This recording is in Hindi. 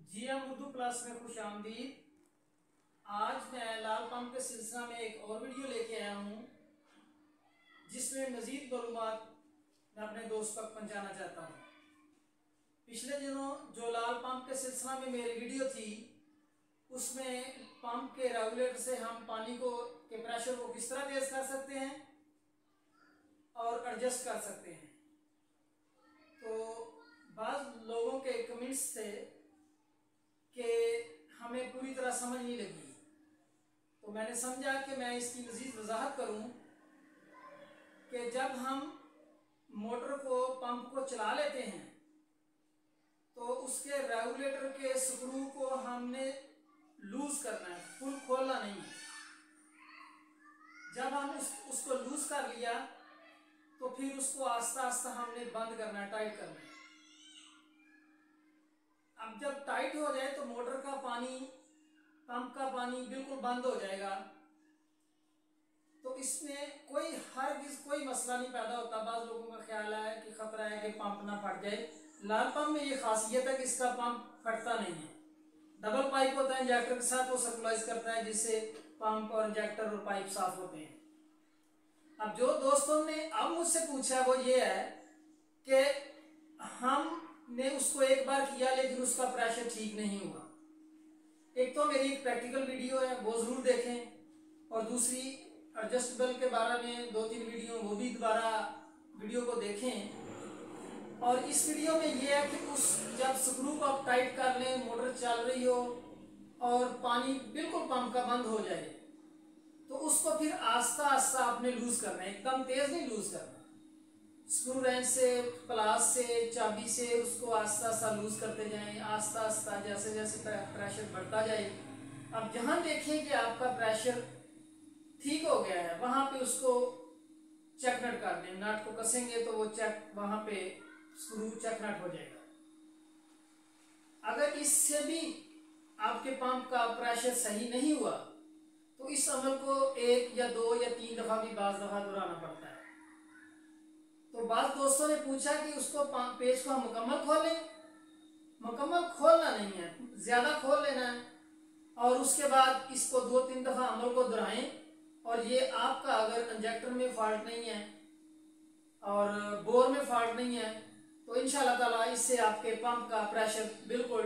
जीएम उर्दू क्लास में खुश आमदीद। आज मैं लाल पंप के सिलसिला में एक और वीडियो लेके आया हूँ जिसमें मज़ीद मालूमात मैं अपने दोस्त तक पहुँचाना चाहता हूँ। पिछले दिनों जो लाल पंप के सिलसिला में मेरी वीडियो थी उसमें पंप के रेगुलेटर से हम पानी के प्रेशर को किस तरह तेज़ कर सकते हैं और एडजस्ट कर सकते हैं। तो बाज़ लोगों के कमेंट्स थे कि हमें पूरी तरह समझ नहीं लगी, तो मैंने समझा कि मैं इसकी मज़ीद वजाहत करूं कि जब हम मोटर को पंप को चला लेते हैं तो उसके रेगुलेटर के स्क्रू को हमने लूज़ करना है, फुल खोलना नहीं है। जब हम उसको लूज़ कर लिया तो फिर उसको आस्ता आस्ता हमने बंद करना है, टाइट करना है। अब जब टाइट हो जाए तो मोटर का पानी, पंप का पानी बिल्कुल बंद हो जाएगा, तो इसमें कोई मसला नहीं पैदा होता। बाज़ लोगों का ख्याल है कि खतरा है कि पंप ना फट जाए। लाल पंप में ये खासियत है कि इसका पंप फटता नहीं है। डबल पाइप होता है इंजेक्टर के साथ, वो सर्कुलाइज करता है जिससे पंप और इंजेक्टर और पाइप साफ होते हैं। अब जो दोस्तों ने अब मुझसे पूछा वो ये है कि हमने उसको एक बार किया लेकिन उसका प्रेशर ठीक नहीं हुआ। एक तो मेरी एक प्रैक्टिकल वीडियो है, वो ज़रूर देखें, और दूसरी एडजस्टेबल के बारे में 2-3 वीडियो, वो भी दोबारा वीडियो को देखें। और इस वीडियो में ये है कि जब स्क्रू को आप टाइट कर लें, मोटर चल रही हो और पानी बिल्कुल पंप का बंद हो जाए, तो उसको फिर आस्ता आस्ता आपने लूज़ करना है, एकदम तेज़ नहीं लूज़ करना। स्क्रू रेंच से, प्लास से, चाबी से उसको आस्ता आस्ता लूज़ करते जाएं, आस्ता आस्ता, जैसे जैसे प्रेशर बढ़ता जाए। अब जहाँ देखें कि आपका प्रेशर ठीक हो गया है वहाँ पे उसको चेक नट कर दें। नट को कसेंगे तो वो चेक, वहाँ पे स्क्रू चेक नट हो जाएगा। अगर इससे भी आपके पंप का प्रेशर सही नहीं हुआ तो इस अमल को 1 या 2 या 3 दफ़ा भी बाज़ दफ़ा दोहराना पड़ता है। तो बाज़ दोस्तों ने पूछा कि उसको पेज को हम मुकम्मल खोलें। मुकम्मल खोलना नहीं है, ज़्यादा खोल लेना है और उसके बाद इसको 2-3 दफ़ा अमल को दोहराएं। और ये आपका अगर इंजेक्टर में फॉल्ट नहीं है और बोर में फॉल्ट नहीं है तो इंशाअल्लाह ताला इससे आपके पंप का प्रेशर बिल्कुल